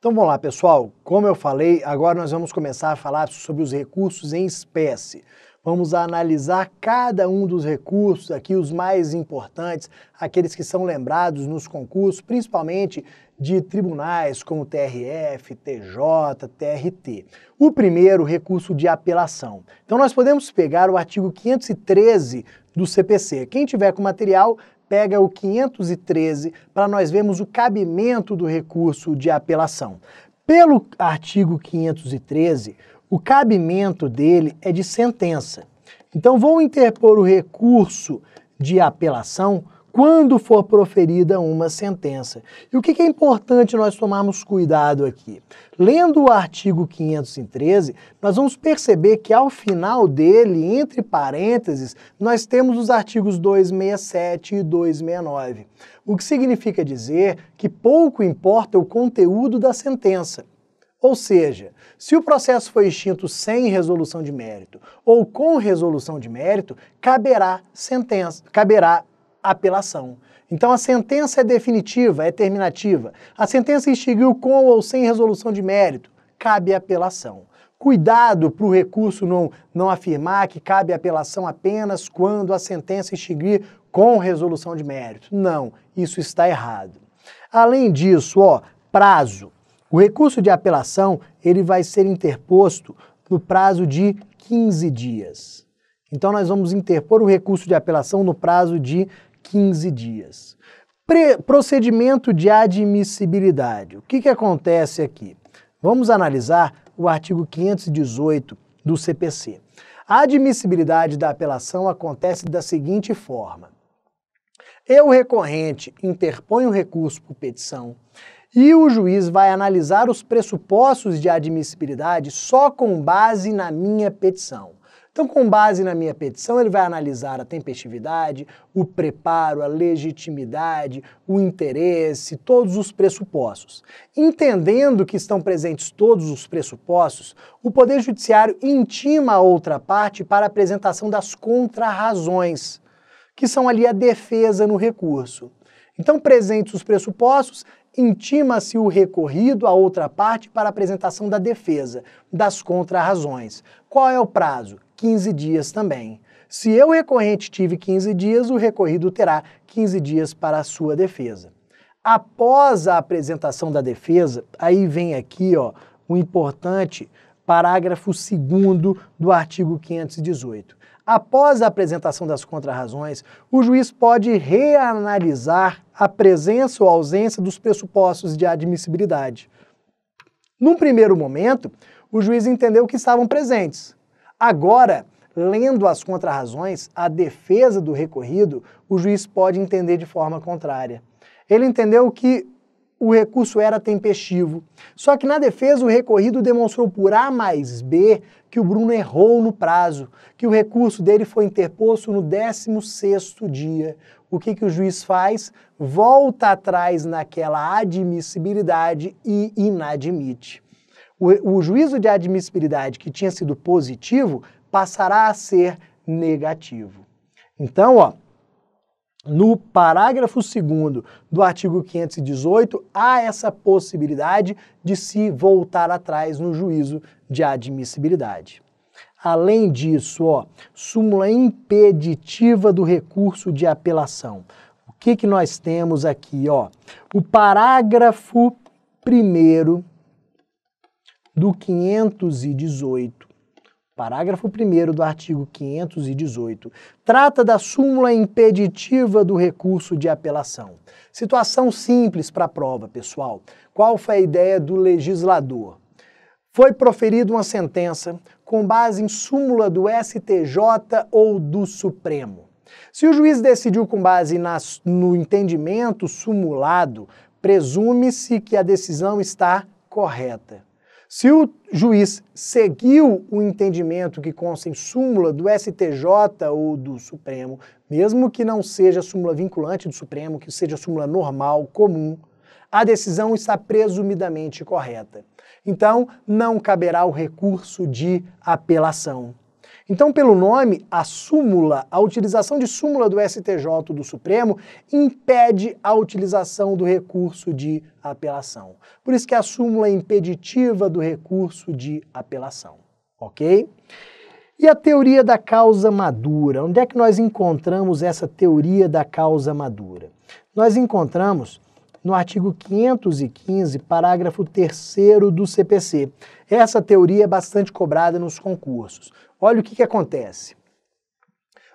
Então vamos lá, pessoal. Como eu falei, agora nós vamos começar a falar sobre os recursos em espécie. Vamos analisar cada um dos recursos aqui, os mais importantes, aqueles que são lembrados nos concursos, principalmente de tribunais como TRF, TJ, TRT. O primeiro, recurso de apelação. Então nós podemos pegar o artigo 513 do CPC. Quem tiver com material, pega o 513 para nós vermos o cabimento do recurso de apelação. Pelo artigo 513, o cabimento dele é de sentença. Então vou interpor o recurso de apelação quando for proferida uma sentença. E o que é importante nós tomarmos cuidado aqui? Lendo o artigo 513, nós vamos perceber que ao final dele, entre parênteses, nós temos os artigos 267 e 269. O que significa dizer que pouco importa o conteúdo da sentença. Ou seja, se o processo foi extinto sem resolução de mérito ou com resolução de mérito, caberá apelação. Então a sentença é definitiva, é terminativa. A sentença extinguiu com ou sem resolução de mérito, cabe apelação. Cuidado para o recurso não afirmar que cabe apelação apenas quando a sentença extinguir com resolução de mérito. Não, isso está errado. Além disso, prazo. O recurso de apelação, ele vai ser interposto no prazo de 15 dias. Então nós vamos interpor o recurso de apelação no prazo de 15 dias. Procedimento de admissibilidade. O que acontece aqui? Vamos analisar o artigo 518 do CPC. A admissibilidade da apelação acontece da seguinte forma. Eu, recorrente, interponho o recurso por petição e o juiz vai analisar os pressupostos de admissibilidade só com base na minha petição. Então, com base na minha petição, ele vai analisar a tempestividade, o preparo, a legitimidade, o interesse, todos os pressupostos. Entendendo que estão presentes todos os pressupostos, o Poder Judiciário intima a outra parte para a apresentação das contrarrazões, que são ali a defesa no recurso. Então, presentes os pressupostos, intima-se o recorrido à outra parte para a apresentação da defesa, das contrarrazões. Qual é o prazo? 15 dias também. Se eu, recorrente, tive 15 dias, o recorrido terá 15 dias para a sua defesa. Após a apresentação da defesa, aí vem aqui o importante parágrafo 2º do artigo 518. Após a apresentação das contrarrazões, o juiz pode reanalisar a presença ou ausência dos pressupostos de admissibilidade. Num primeiro momento, o juiz entendeu que estavam presentes. Agora, lendo as contrarrazões, a defesa do recorrido, o juiz pode entender de forma contrária. Ele entendeu que o recurso era tempestivo. Só que na defesa o recorrido demonstrou por A mais B que o Bruno errou no prazo, que o recurso dele foi interposto no 16º dia. O que o juiz faz? Volta atrás naquela admissibilidade e inadmite. O juízo de admissibilidade que tinha sido positivo passará a ser negativo. Então, no parágrafo 2º do artigo 518, há essa possibilidade de se voltar atrás no juízo de admissibilidade. Além disso, súmula impeditiva do recurso de apelação. O que nós temos aqui? O parágrafo 1º do 518. Parágrafo 1º do artigo 518, trata da súmula impeditiva do recurso de apelação. Situação simples para a prova, pessoal. Qual foi a ideia do legislador? Foi proferida uma sentença com base em súmula do STJ ou do Supremo. Se o juiz decidiu com base no entendimento sumulado, presume-se que a decisão está correta. Se o juiz seguiu o entendimento que consta em súmula do STJ ou do Supremo, mesmo que não seja súmula vinculante do Supremo, que seja súmula normal, comum, a decisão está presumidamente correta. Então, não caberá o recurso de apelação. Então, pelo nome, a súmula, a utilização de súmula do STJ do Supremo impede a utilização do recurso de apelação. Por isso que a súmula é impeditiva do recurso de apelação, ok? E a teoria da causa madura? Onde é que nós encontramos essa teoria da causa madura? Nós encontramos no artigo 515, parágrafo 3º do CPC. Essa teoria é bastante cobrada nos concursos. Olha o que acontece.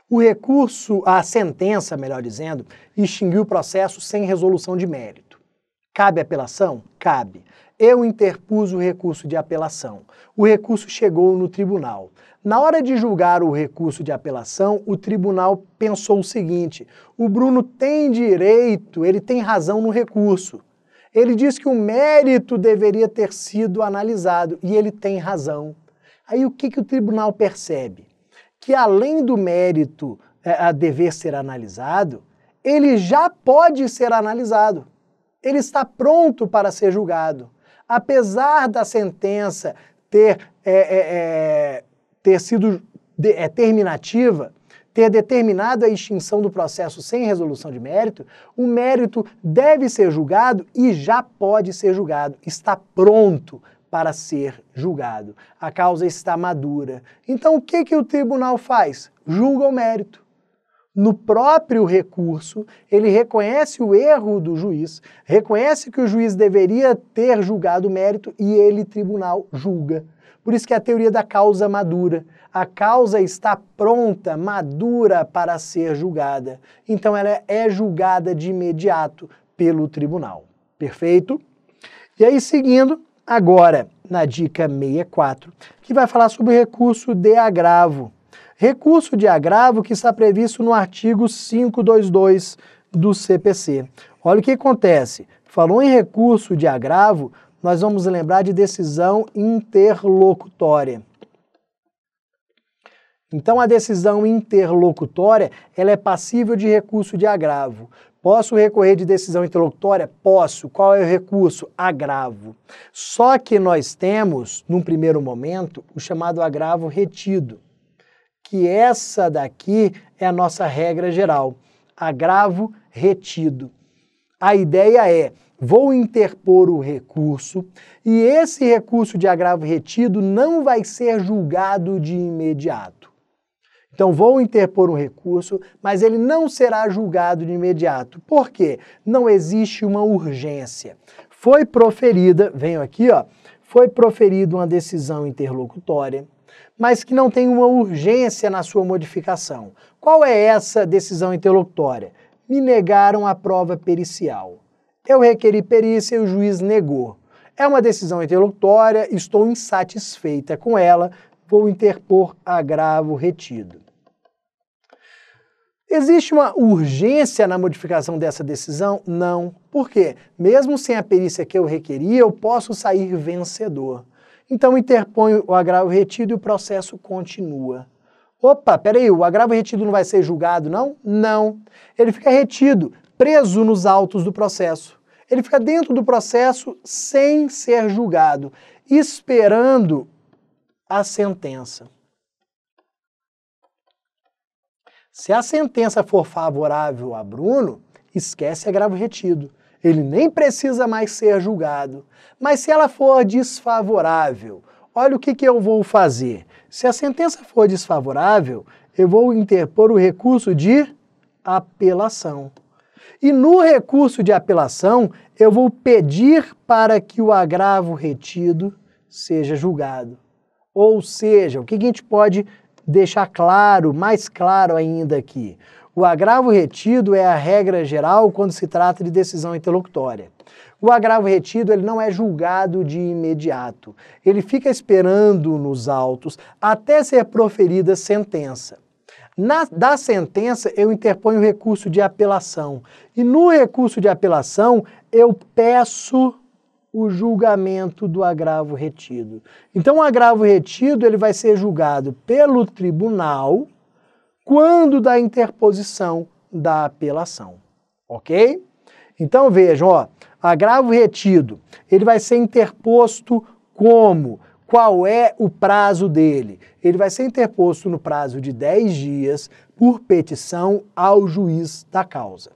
O recurso, a sentença, melhor dizendo, extinguiu o processo sem resolução de mérito. Cabe apelação? Cabe. Eu interpus o recurso de apelação. O recurso chegou no tribunal. Na hora de julgar o recurso de apelação, o tribunal pensou o seguinte: o Bruno tem direito, ele tem razão no recurso. Ele diz que o mérito deveria ter sido analisado e ele tem razão. Aí o que o tribunal percebe? Que além do mérito a dever ser analisado, ele já pode ser analisado. Ele está pronto para ser julgado. Apesar da sentença ter sido terminativa, ter determinado a extinção do processo sem resolução de mérito, o mérito deve ser julgado e já pode ser julgado, está pronto para ser julgado. A causa está madura. Então o que o tribunal faz? Julga o mérito. No próprio recurso, ele reconhece o erro do juiz, reconhece que o juiz deveria ter julgado o mérito e ele, tribunal, julga. Por isso que é a teoria da causa madura. A causa está pronta, madura para ser julgada. Então ela é julgada de imediato pelo tribunal. Perfeito? E aí, seguindo, agora na dica 64, que vai falar sobre o recurso de agravo. Recurso de agravo que está previsto no artigo 522 do CPC. Olha o que acontece. Falou em recurso de agravo, nós vamos lembrar de decisão interlocutória. Então a decisão interlocutória, ela é passível de recurso de agravo. Posso recorrer de decisão interlocutória? Posso. Qual é o recurso? Agravo. Só que nós temos, num primeiro momento, o chamado agravo retido, que essa daqui é a nossa regra geral, agravo retido. A ideia é, vou interpor o recurso e esse recurso de agravo retido não vai ser julgado de imediato. Então vou interpor um recurso, mas ele não será julgado de imediato. Por quê? Não existe uma urgência. Foi proferida, venho aqui, ó, foi proferida uma decisão interlocutória, mas que não tem uma urgência na sua modificação. Qual é essa decisão interlocutória? Me negaram a prova pericial. Eu requeri perícia e o juiz negou. É uma decisão interlocutória, estou insatisfeita com ela, vou interpor agravo retido. Existe uma urgência na modificação dessa decisão? Não. Por quê? Mesmo sem a perícia que eu requeri, eu posso sair vencedor. Então interponho o agravo retido e o processo continua. Opa, peraí, o agravo retido não vai ser julgado, não? Não. Ele fica retido, preso nos autos do processo. Ele fica dentro do processo sem ser julgado, esperando a sentença. Se a sentença for favorável a Bruno, esquece agravo retido. Ele nem precisa mais ser julgado. Mas se ela for desfavorável, olha o que eu vou fazer. Se a sentença for desfavorável, eu vou interpor o recurso de apelação. E no recurso de apelação, eu vou pedir para que o agravo retido seja julgado. Ou seja, o que a gente pode deixar claro, mais claro ainda aqui? O agravo retido é a regra geral quando se trata de decisão interlocutória. O agravo retido ele não é julgado de imediato. Ele fica esperando nos autos até ser proferida sentença. Da sentença, eu interponho o recurso de apelação. E no recurso de apelação, eu peço o julgamento do agravo retido. Então, o agravo retido ele vai ser julgado pelo tribunal quando da interposição da apelação. Ok? Então, vejam, ó, agravo retido, ele vai ser interposto como? Qual é o prazo dele? Ele vai ser interposto no prazo de 10 dias por petição ao juiz da causa.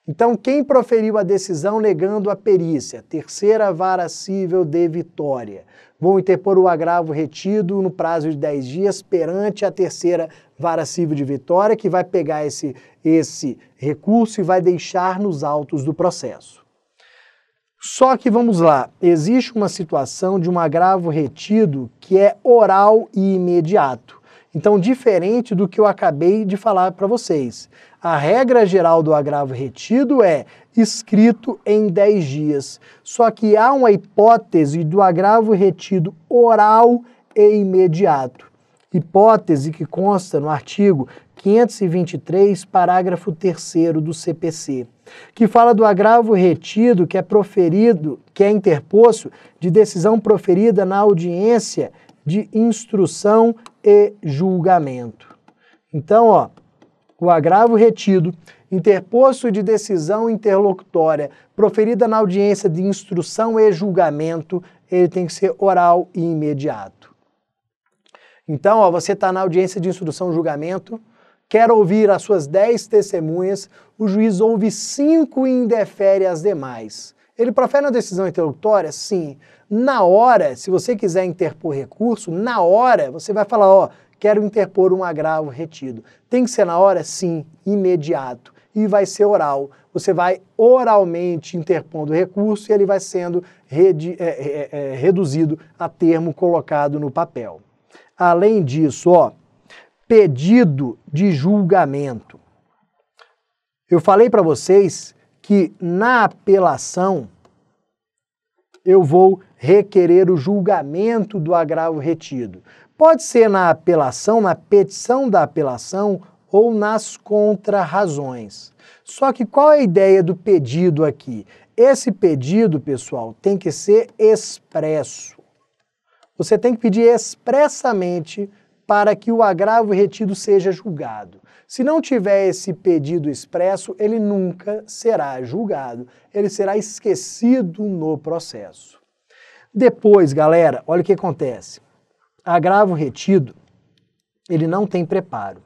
Então, quem proferiu a decisão negando a perícia? Terceira Vara Cível de Vitória. Vão interpor o agravo retido no prazo de 10 dias perante a Terceira Vara Cível de Vitória, que vai pegar esse recurso e vai deixar nos autos do processo. Só que, vamos lá, existe uma situação de um agravo retido que é oral e imediato. Então, diferente do que eu acabei de falar para vocês. A regra geral do agravo retido é escrito em 10 dias. Só que há uma hipótese do agravo retido oral e imediato. Hipótese que consta no artigo 523, parágrafo 3º do CPC, que fala do agravo retido que é proferido, que é interposto de decisão proferida na audiência de instrução e julgamento. Então, ó, o agravo retido, interposto de decisão interlocutória, proferida na audiência de instrução e julgamento, ele tem que ser oral e imediato. Então, ó, você está na audiência de instrução e julgamento, quer ouvir as suas 10 testemunhas, o juiz ouve 5 e indefere as demais. Ele profere uma decisão interlocutória? Sim. Na hora, se você quiser interpor recurso, na hora você vai falar, ó, quero interpor um agravo retido. Tem que ser na hora? Sim, imediato. E vai ser oral. Você vai oralmente interpondo o recurso e ele vai sendo reduzido a termo colocado no papel. Além disso, ó, pedido de julgamento. Eu falei para vocês que na apelação eu vou requerer o julgamento do agravo retido. Pode ser na apelação, na petição da apelação ou nas contrarrazões. Só que qual é a ideia do pedido aqui? Esse pedido, pessoal, tem que ser expresso. Você tem que pedir expressamente para que o agravo retido seja julgado. Se não tiver esse pedido expresso, ele nunca será julgado. Ele será esquecido no processo. Depois, galera, olha o que acontece. Agravo retido, ele não tem preparo.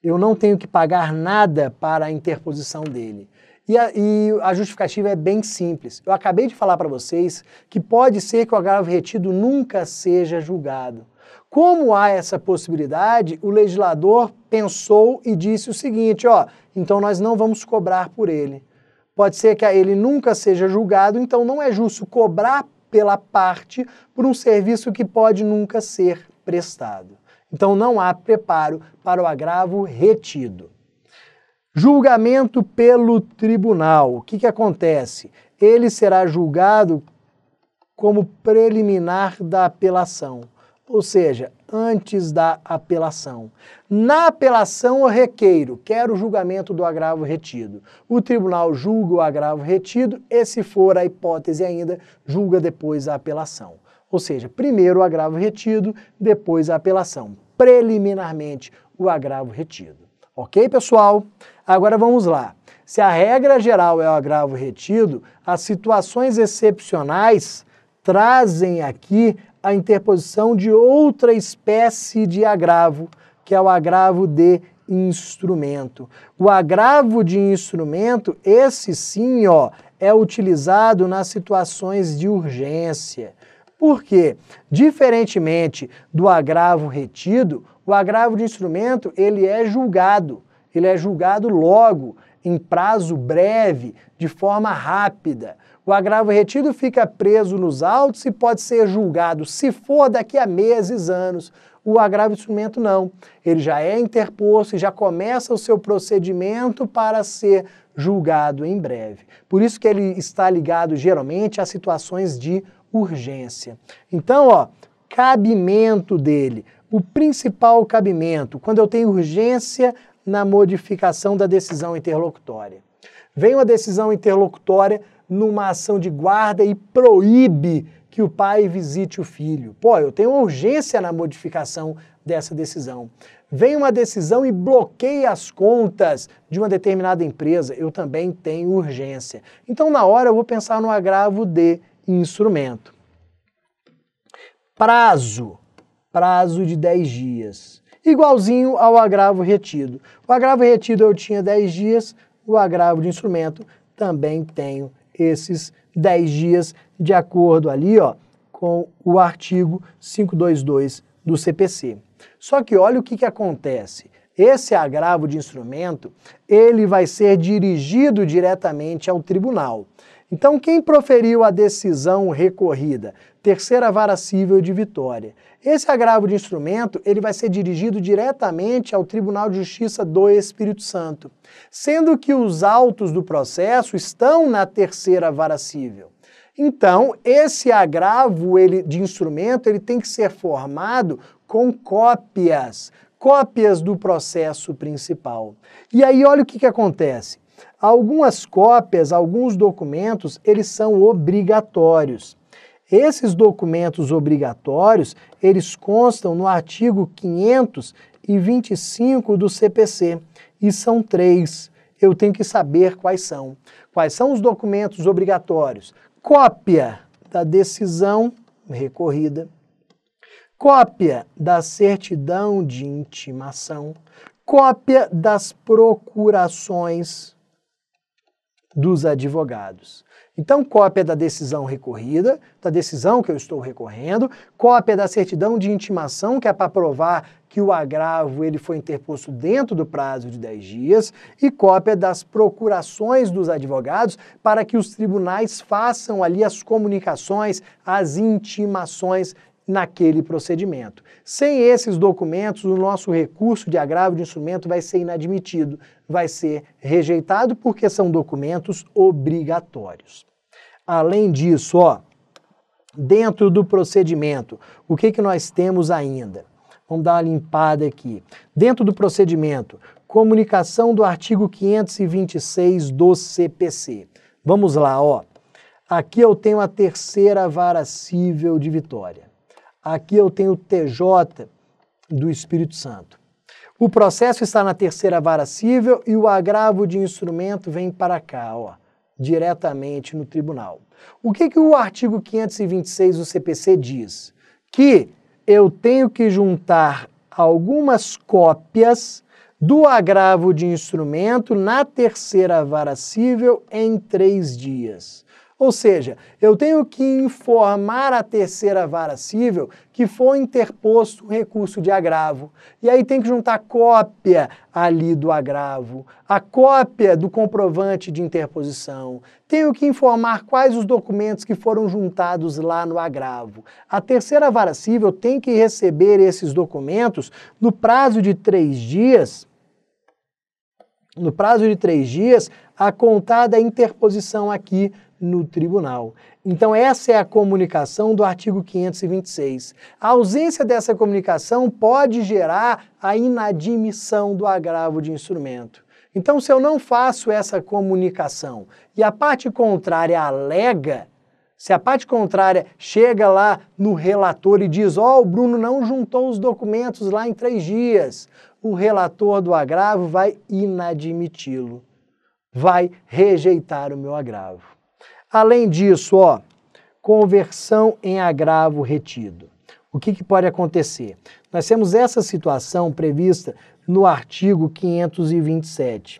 Eu não tenho que pagar nada para a interposição dele. E a justificativa é bem simples. Eu acabei de falar para vocês que pode ser que o agravo retido nunca seja julgado. Como há essa possibilidade, o legislador pensou e disse o seguinte, ó, então nós não vamos cobrar por ele. Pode ser que ele nunca seja julgado, então não é justo cobrar pela parte por um serviço que pode nunca ser prestado. Então não há preparo para o agravo retido. Julgamento pelo tribunal. O que acontece? Ele será julgado como preliminar da apelação. Ou seja, antes da apelação. Na apelação eu requeiro, quero o julgamento do agravo retido. O tribunal julga o agravo retido e, se for a hipótese ainda, julga depois a apelação. Ou seja, primeiro o agravo retido, depois a apelação. Preliminarmente o agravo retido. Ok, pessoal? Agora vamos lá. Se a regra geral é o agravo retido, as situações excepcionais trazem aqui a interposição de outra espécie de agravo, que é o agravo de instrumento. O agravo de instrumento, esse sim, ó, é utilizado nas situações de urgência. Por quê? Diferentemente do agravo retido, o agravo de instrumento, ele é julgado logo, em prazo breve, de forma rápida. O agravo retido fica preso nos autos e pode ser julgado, se for daqui a meses, anos. O agravo de instrumento não. Ele já é interposto e já começa o seu procedimento para ser julgado em breve. Por isso que ele está ligado geralmente a situações de urgência. Então, ó, cabimento dele. O principal cabimento, quando eu tenho urgência na modificação da decisão interlocutória. Vem uma decisão interlocutória numa ação de guarda e proíbe que o pai visite o filho. Pô, eu tenho urgência na modificação dessa decisão. Vem uma decisão e bloqueia as contas de uma determinada empresa, eu também tenho urgência. Então, na hora, eu vou pensar no agravo de instrumento. prazo de 10 dias, igualzinho ao agravo retido. O agravo retido eu tinha 10 dias, o agravo de instrumento também tenho esses 10 dias, de acordo ali, ó, com o artigo 522 do CPC. Só que olha o que acontece. Esse agravo de instrumento, ele vai ser dirigido diretamente ao tribunal. Então, quem proferiu a decisão recorrida? Terceira Vara Cível de Vitória. Esse agravo de instrumento, ele vai ser dirigido diretamente ao Tribunal de Justiça do Espírito Santo, sendo que os autos do processo estão na Terceira Vara Cível. Então, esse agravo de instrumento, ele tem que ser formado com cópias do processo principal. E aí, olha o que acontece. Algumas cópias, alguns documentos, eles são obrigatórios. Esses documentos obrigatórios, eles constam no artigo 525 do CPC, e são 3. Eu tenho que saber quais são. Quais são os documentos obrigatórios? Cópia da decisão recorrida, cópia da certidão de intimação, cópia das procurações dos advogados. Então, cópia da decisão recorrida, da decisão que eu estou recorrendo, cópia da certidão de intimação, que é para provar que o agravo ele foi interposto dentro do prazo de 10 dias, e cópia das procurações dos advogados para que os tribunais façam ali as comunicações, as intimações naquele procedimento. Sem esses documentos, o nosso recurso de agravo de instrumento vai ser inadmitido, vai ser rejeitado porque são documentos obrigatórios. Além disso, ó, dentro do procedimento, o que nós temos ainda? Vamos dar uma limpada aqui. Dentro do procedimento, comunicação do artigo 526 do CPC. Vamos lá, ó. Aqui eu tenho a Terceira Vara Cível de Vitória. Aqui eu tenho o TJ do Espírito Santo. O processo está na Terceira Vara Cível e o agravo de instrumento vem para cá, ó, diretamente no tribunal. O que o artigo 526 do CPC diz? Que eu tenho que juntar algumas cópias do agravo de instrumento na Terceira Vara Cível em 3 dias. Ou seja, eu tenho que informar a Terceira Vara Cível que foi interposto um recurso de agravo. E aí tem que juntar cópia ali do agravo, a cópia do comprovante de interposição. Tenho que informar quais os documentos que foram juntados lá no agravo. A Terceira Vara Cível tem que receber esses documentos no prazo de 3 dias, a contar da interposição aqui no tribunal. Então essa é a comunicação do artigo 526. A ausência dessa comunicação pode gerar a inadmissão do agravo de instrumento. Então se eu não faço essa comunicação e a parte contrária alega, se a parte contrária chega lá no relator e diz, ó, o Bruno não juntou os documentos lá em 3 dias, o relator do agravo vai inadmiti-lo, vai rejeitar o meu agravo. Além disso, ó, conversão em agravo retido. O que pode acontecer? Nós temos essa situação prevista no artigo 527.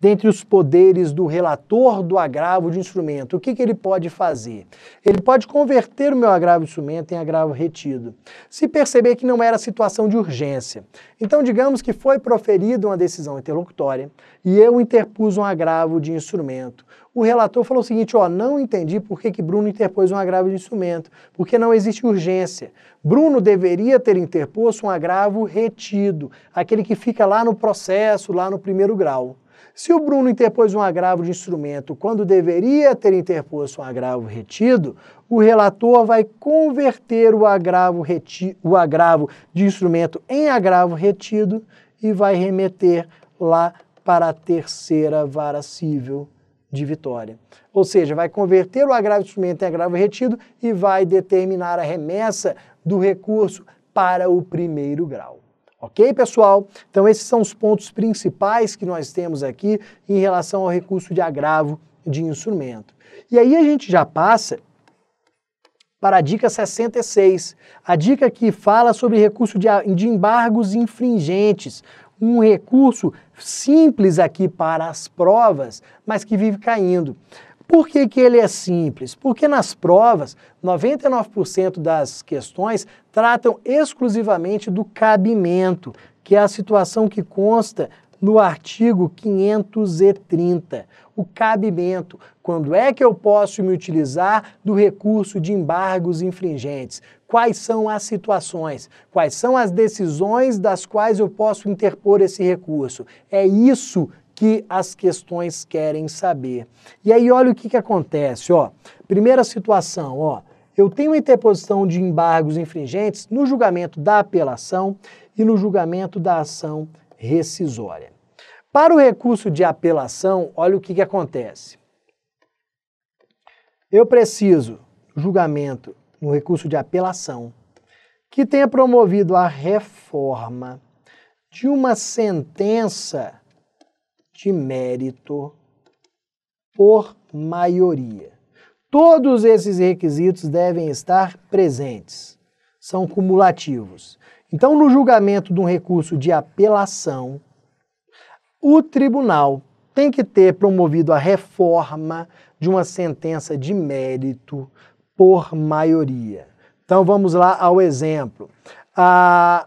Dentre os poderes do relator do agravo de instrumento, o que ele pode fazer? Ele pode converter o meu agravo de instrumento em agravo retido, se perceber que não era situação de urgência. Então, digamos que foi proferida uma decisão interlocutória e eu interpus um agravo de instrumento. O relator falou o seguinte, ó, não entendi por que Bruno interpôs um agravo de instrumento, porque não existe urgência. Bruno deveria ter interposto um agravo retido, aquele que fica lá no processo, lá no 1º grau. Se o Bruno interpôs um agravo de instrumento quando deveria ter interposto um agravo retido, o relator vai converter o agravo de instrumento em agravo retido e vai remeter lá para a Terceira Vara Cível de Vitória. Ou seja, vai converter o agravo de instrumento em agravo retido e vai determinar a remessa do recurso para o 1º grau. Ok, pessoal? Então esses são os pontos principais que nós temos aqui em relação ao recurso de agravo de instrumento. E aí a gente já passa para a dica 66, a dica que fala sobre recurso de embargos infringentes, um recurso simples aqui para as provas, mas que vive caindo. Por que que ele é simples? Porque nas provas, 99% das questões tratam exclusivamente do cabimento, que é a situação que consta no artigo 530, o cabimento. Quando é que eu posso me utilizar do recurso de embargos infringentes? Quais são as situações? Quais são as decisões das quais eu posso interpor esse recurso? É isso que as questões querem saber. E aí olha o que acontece, ó. Primeira situação, ó. Eu tenho interposição de embargos infringentes no julgamento da apelação e no julgamento da ação rescisória. Para o recurso de apelação, olha o que acontece. Eu preciso julgamento no recurso de apelação que tenha promovido a reforma de uma sentença de mérito por maioria. Todos esses requisitos devem estar presentes, são cumulativos. Então, no julgamento de um recurso de apelação, o tribunal tem que ter promovido a reforma de uma sentença de mérito por maioria. Então, vamos lá ao exemplo. A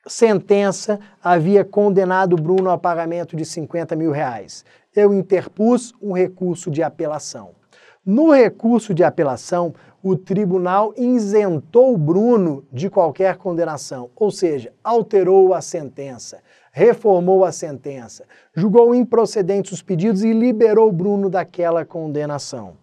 sentença havia condenado o Bruno ao pagamento de 50 mil reais. Eu interpus um recurso de apelação. No recurso de apelação, o tribunal isentou o Bruno de qualquer condenação, ou seja, alterou a sentença, reformou a sentença, julgou improcedentes os pedidos e liberou o Bruno daquela condenação.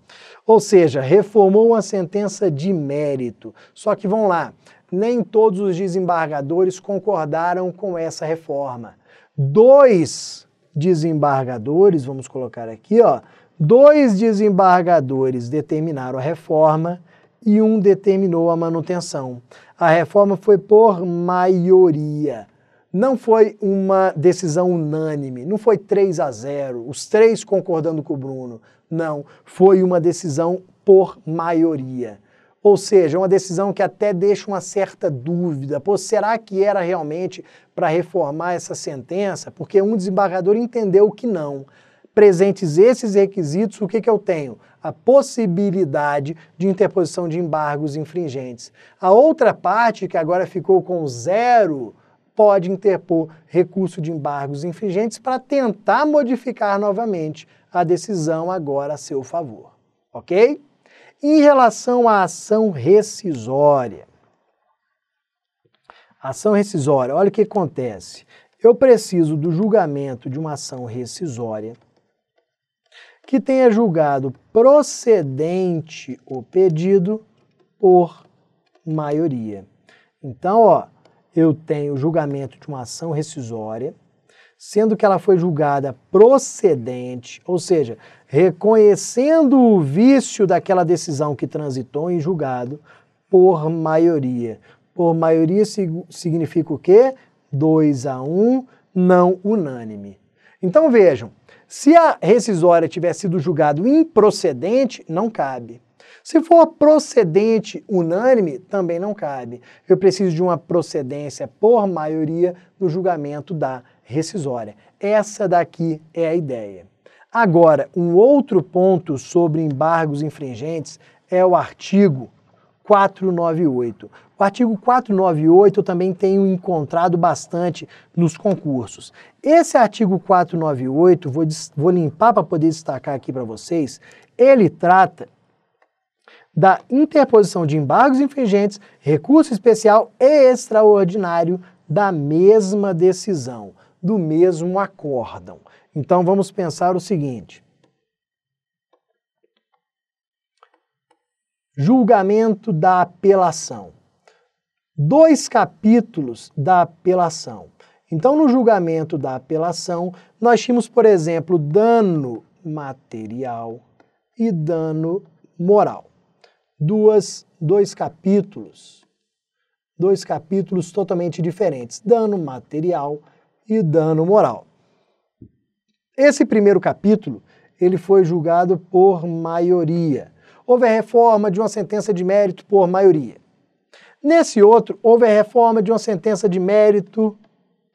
Ou seja, reformou a sentença de mérito. Só que vamos lá, nem todos os desembargadores concordaram com essa reforma. 2 desembargadores, vamos colocar aqui, ó, 2 desembargadores determinaram a reforma e 1 determinou a manutenção. A reforma foi por maioria. Não foi uma decisão unânime, não foi 3-0, os 3 concordando com o Bruno. Não, foi uma decisão por maioria. Ou seja, uma decisão que até deixa uma certa dúvida. Pô, será que era realmente para reformar essa sentença? Porque um desembargador entendeu que não. Presentes esses requisitos, o que eu tenho? A possibilidade de interposição de embargos infringentes. A outra parte, que agora ficou com 0, pode interpor recurso de embargos infringentes para tentar modificar novamente a decisão agora a seu favor. Ok? Em relação à ação rescisória. Ação rescisória, olha o que acontece. Eu preciso do julgamento de uma ação rescisória que tenha julgado procedente o pedido por maioria. Então, ó, eu tenho o julgamento de uma ação rescisória, sendo que ela foi julgada procedente, ou seja, reconhecendo o vício daquela decisão que transitou em julgado por maioria. Por maioria significa o quê? 2-1, não unânime. Então vejam, se a rescisória tiver sido julgado improcedente, não cabe. Se for procedente unânime, também não cabe. Eu preciso de uma procedência por maioria no julgamento da rescisória. Essa daqui é a ideia. Agora, um outro ponto sobre embargos infringentes é o artigo 498. O artigo 498 eu também tenho encontrado bastante nos concursos. Esse artigo 498, vou limpar para poder destacar aqui para vocês, ele trata da interposição de embargos infringentes, recurso especial e extraordinário da mesma decisão, do mesmo acórdão. Então vamos pensar o seguinte. Julgamento da apelação. 2 capítulos da apelação. Então, no julgamento da apelação, nós tínhamos, por exemplo, dano material e dano moral. Dois capítulos. 2 capítulos totalmente diferentes. Dano material e dano moral. Esse primeiro capítulo, ele foi julgado por maioria. houve a reforma de uma sentença de mérito por maioria. Nesse outro, houve a reforma de uma sentença de mérito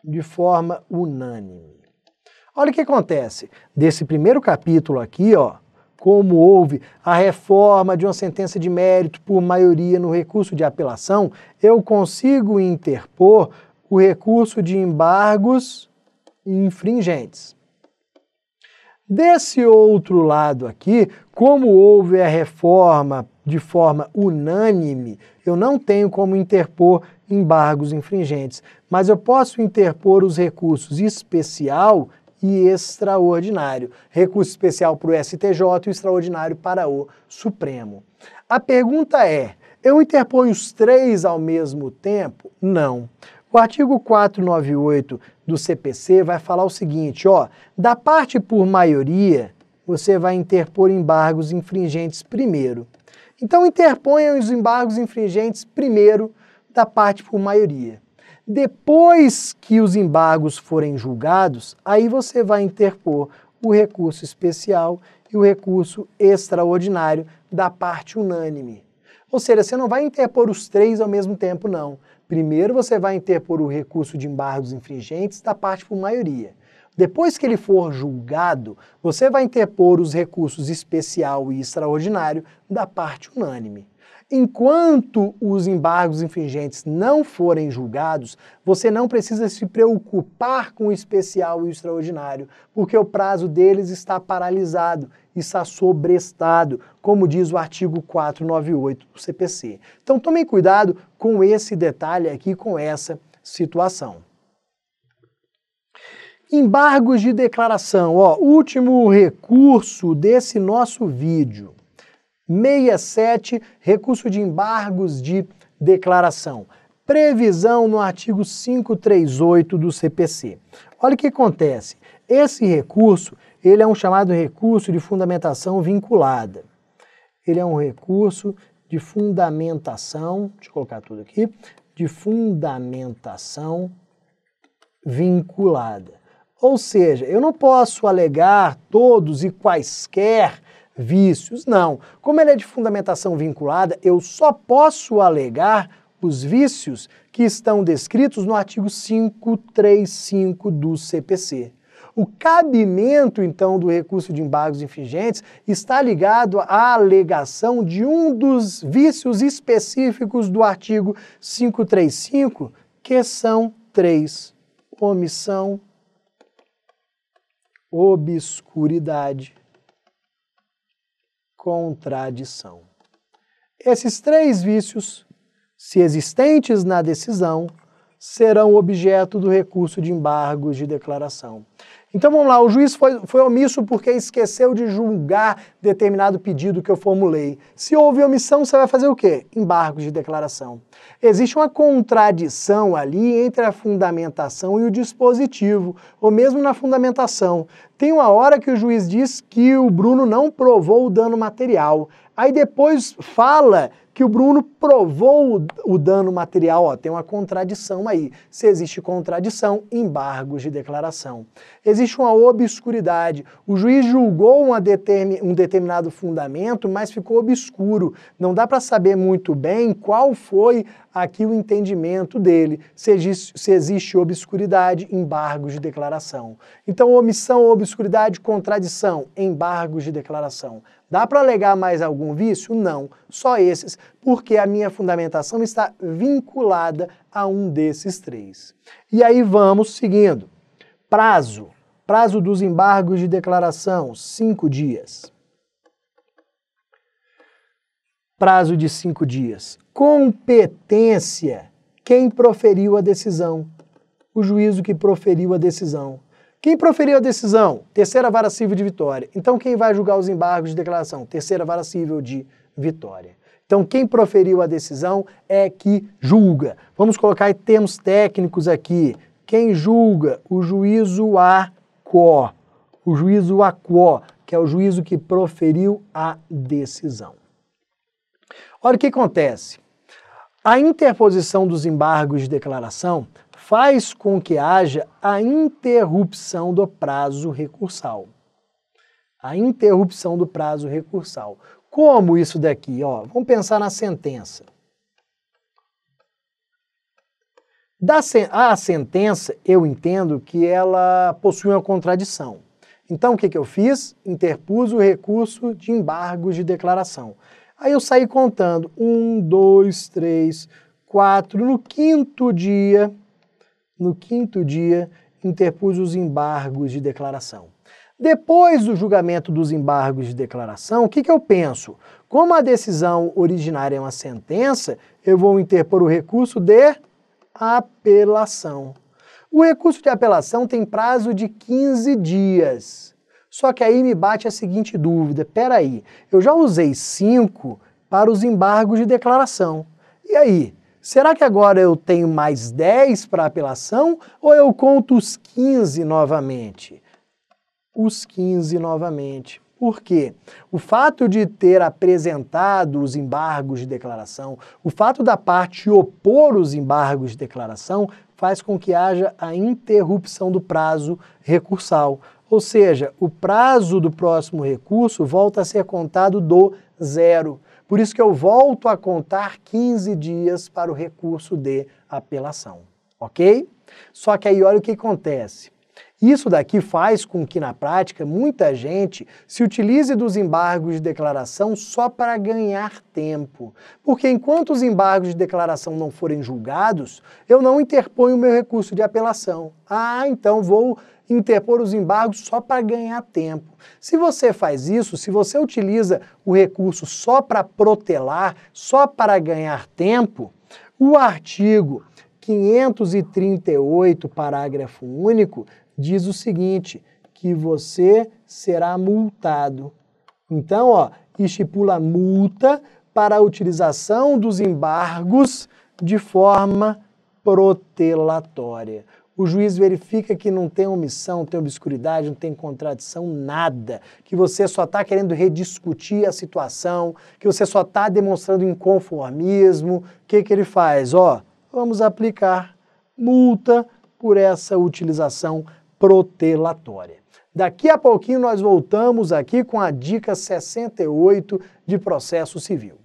de forma unânime. Olha o que acontece. Desse primeiro capítulo aqui, ó, como houve a reforma de uma sentença de mérito por maioria no recurso de apelação, eu consigo interpor o recurso de embargos infringentes. Desse outro lado aqui, como houve a reforma de forma unânime, eu não tenho como interpor embargos infringentes, mas eu posso interpor os recursos especial e extraordinário. Recurso especial para o STJ e o extraordinário para o Supremo. A pergunta é, eu interponho os três ao mesmo tempo? Não. O artigo 498 do CPC vai falar o seguinte, ó, da parte por maioria, você vai interpor embargos infringentes primeiro. Então interponha os embargos infringentes primeiro da parte por maioria. Depois que os embargos forem julgados, aí você vai interpor o recurso especial e o recurso extraordinário da parte unânime. Ou seja, você não vai interpor os três ao mesmo tempo, não. Primeiro você vai interpor o recurso de embargos infringentes da parte por maioria. Depois que ele for julgado, você vai interpor os recursos especial e extraordinário da parte unânime. Enquanto os embargos infringentes não forem julgados, você não precisa se preocupar com o especial e o extraordinário, porque o prazo deles está paralisado, está sobrestado, como diz o artigo 498 do CPC. Então tomem cuidado com esse detalhe aqui, com essa situação. Embargos de declaração, ó, último recurso desse nosso vídeo. 67, recurso de embargos de declaração. Previsão no artigo 538 do CPC. Olha o que acontece. Esse recurso, ele é um chamado recurso de fundamentação vinculada. Ele é um recurso de fundamentação, deixa eu colocar tudo aqui, de fundamentação vinculada. Ou seja, eu não posso alegar todos e quaisquer vícios, não. Como ele é de fundamentação vinculada, eu só posso alegar os vícios que estão descritos no artigo 535 do CPC. O cabimento, então, do recurso de embargos infringentes está ligado à alegação de um dos vícios específicos do artigo 535, que são três: omissão, obscuridade, contradição. Esses três vícios, se existentes na decisão, serão objeto do recurso de embargos de declaração. Então vamos lá, o juiz foi omisso porque esqueceu de julgar determinado pedido que eu formulei. Se houve omissão, você vai fazer o quê? Embargos de declaração. Existe uma contradição ali entre a fundamentação e o dispositivo, ou mesmo na fundamentação. Tem uma hora que o juiz diz que o Bruno não provou o dano material. Aí depois fala que o Bruno provou o dano material, ó, tem uma contradição aí. Se existe contradição, embargos de declaração. Existe uma obscuridade. O juiz julgou um determinado fundamento, mas ficou obscuro. Não dá para saber muito bem qual foi aqui o entendimento dele. Se existe obscuridade, embargos de declaração. Então, omissão, obscuridade, contradição, embargos de declaração. Dá para alegar mais algum vício? Não, só esses, porque a minha fundamentação está vinculada a um desses três. E aí vamos seguindo. Prazo. Prazo dos embargos de declaração, 5 dias. Prazo de 5 dias. Competência. Quem proferiu a decisão? O juízo que proferiu a decisão. Quem proferiu a decisão? Terceira Vara Civil de Vitória. Então quem vai julgar os embargos de declaração? Terceira Vara Civil de Vitória. Então quem proferiu a decisão é que julga. Vamos colocar em termos técnicos aqui. Quem julga? O juízo AQO. O juízo AQO, que é o juízo que proferiu a decisão. Olha o que acontece. A interposição dos embargos de declaração faz com que haja a interrupção do prazo recursal. A interrupção do prazo recursal. Como isso daqui? Ó, vamos pensar na sentença. A sentença, eu entendo que ela possui uma contradição. Então, o que eu fiz? Interpus o recurso de embargos de declaração. Aí eu saí contando. 1, 2, 3, 4. No quinto dia, interpus os embargos de declaração. Depois do julgamento dos embargos de declaração, o que eu penso? Como a decisão originária é uma sentença, eu vou interpor o recurso de apelação. O recurso de apelação tem prazo de 15 dias. Só que aí me bate a seguinte dúvida, peraí, eu já usei 5 para os embargos de declaração. E aí, será que agora eu tenho mais 10 para apelação ou eu conto os 15 novamente? Os 15 novamente. Por quê? O fato de ter apresentado os embargos de declaração, o fato da parte opor os embargos de declaração, faz com que haja a interrupção do prazo recursal. Ou seja, o prazo do próximo recurso volta a ser contado do zero. Por isso que eu volto a contar 15 dias para o recurso de apelação. Ok? Só que aí olha o que acontece. Isso daqui faz com que, na prática, muita gente se utilize dos embargos de declaração só para ganhar tempo. Porque enquanto os embargos de declaração não forem julgados, eu não interponho o meu recurso de apelação. Ah, então vou interpor os embargos só para ganhar tempo. Se você faz isso, se você utiliza o recurso só para protelar, só para ganhar tempo, o artigo 538, parágrafo único, diz o seguinte, que você será multado. Então, ó, estipula multa para a utilização dos embargos de forma protelatória. O juiz verifica que não tem omissão, não tem obscuridade, não tem contradição, nada. Que você só está querendo rediscutir a situação, que você só está demonstrando inconformismo. O que ele faz? Ó, vamos aplicar multa por essa utilização protelatória. Daqui a pouquinho nós voltamos aqui com a dica 68 de processo civil.